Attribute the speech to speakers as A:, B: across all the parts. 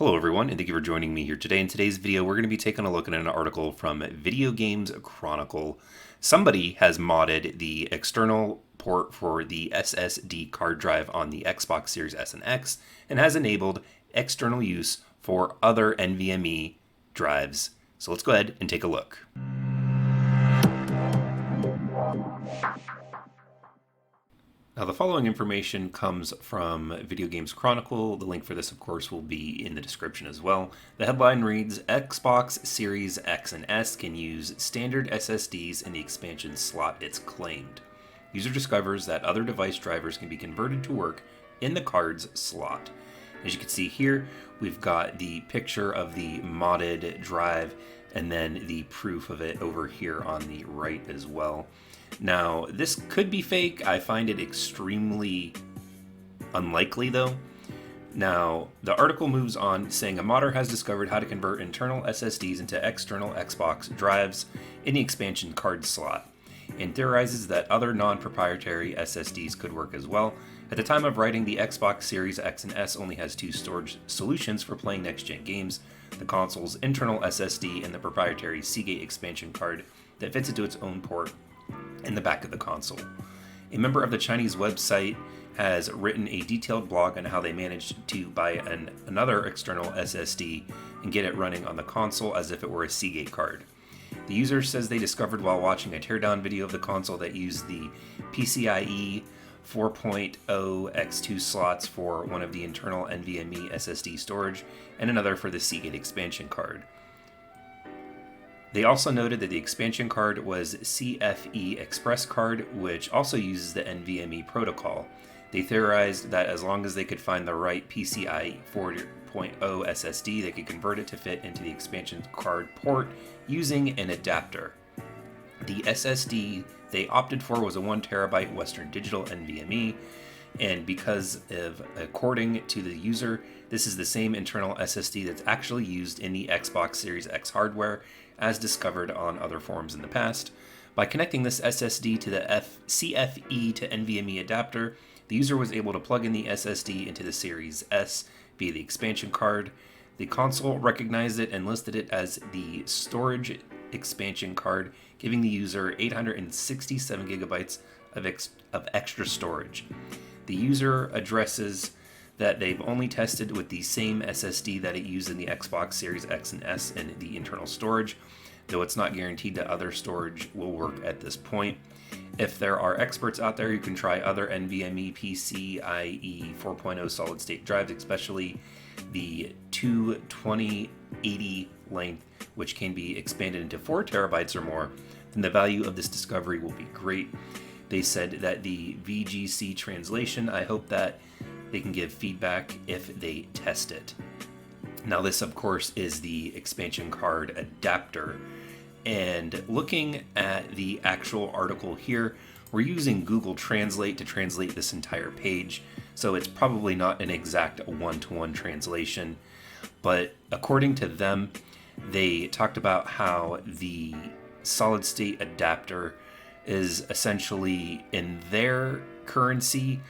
A: Hello everyone, and thank you for joining me here today. In today's video, we're going to be taking a look at an article from Video Games Chronicle. Somebody has modded the external port for the SSD card drive on the Xbox Series S and X, and has enabled external use for other NVMe drives. So let's go ahead and take a look. Now, the following information comes from Video Games Chronicle. The link for this, of course, will be in the description as well. The headline reads, Xbox Series X and S can use standard SSDs in the expansion slot it's claimed. User discovers that other device drivers can be converted to work in the card's slot. As you can see here, we've got the picture of the modded drive and then the proof of it over here on the right as well. Now, this could be fake. I find it extremely unlikely, though. Now, the article moves on saying a modder has discovered how to convert internal SSDs into external Xbox drives in the expansion card slot, and theorizes that other non-proprietary SSDs could work as well. At the time of writing, the Xbox Series X and S only has two storage solutions for playing next-gen games: the console's internal SSD and the proprietary Seagate expansion card that fits into its own port in the back of the console. A member of the Chinese website has written a detailed blog on how they managed to buy another external SSD and get it running on the console as if it were a Seagate card. The user says they discovered while watching a teardown video of the console that used the PCIe 4.0 X2 slots for one of the internal NVMe SSD storage and another for the Seagate expansion card. They also noted that the expansion card was CFE Express card, which also uses the NVMe protocol. They theorized that as long as they could find the right PCIe 4.0 SSD, they could convert it to fit into the expansion card port using an adapter. The SSD they opted for was a 1TB Western Digital NVMe, and according to the user, this is the same internal SSD that's actually used in the Xbox Series X hardware, as discovered on other forums in the past. By connecting this SSD to the CFE to NVMe adapter, the user was able to plug in the SSD into the Series S via the expansion card. The console recognized it and listed it as the storage expansion card, giving the user 867 gigabytes of extra storage. The user addresses that they've only tested with the same SSD that it used in the Xbox Series X and S and the internal storage, though it's not guaranteed that other storage will work at this point. If there are experts out there who can try other NVMe PCIe 4.0 solid-state drives, especially the 22080 length, which can be expanded into 4 terabytes or more, then the value of this discovery will be great. They said that the VGC translation, I hope that they can give feedback if they test it. Now, this, of course, is the expansion card adapter. And looking at the actual article here, we're using Google Translate to translate this entire page, so it's probably not an exact one-to-one translation. But according to them, they talked about how the solid-state adapter is essentially, in their currency,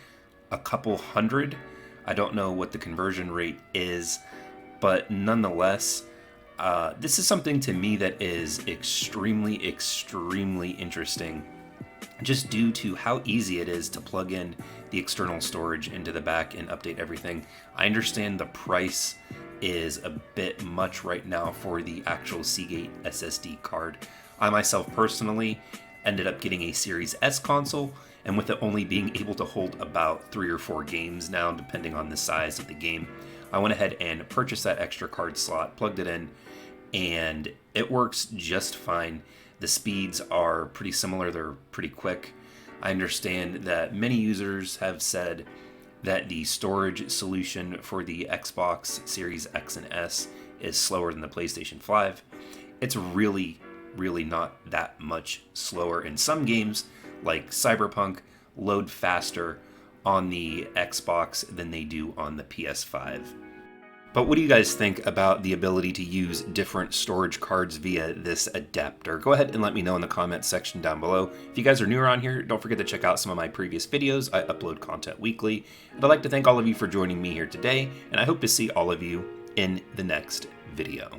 A: a couple hundred. I don't know what the conversion rate is, but nonetheless, this is something to me that is extremely interesting, just due to how easy it is to plug in the external storage into the back and update everything. I understand the price is a bit much right now for the actual Seagate SSD card. I myself personally ended up getting a Series S console, and with it only being able to hold about 3 or 4 games now, depending on the size of the game, I went ahead and purchased that extra card slot, plugged it in, and it works just fine. The speeds are pretty similar, they're pretty quick. I understand that many users have said that the storage solution for the Xbox Series X and S is slower than the PlayStation 5. It's really not that much slower. In some games, like Cyberpunk, load faster on the Xbox than they do on the PS5. But what do you guys think about the ability to use different storage cards via this adapter? Go ahead and let me know in the comments section down below. If you guys are new around here, don't forget to check out some of my previous videos. I upload content weekly. And I'd like to thank all of you for joining me here today, and I hope to see all of you in the next video.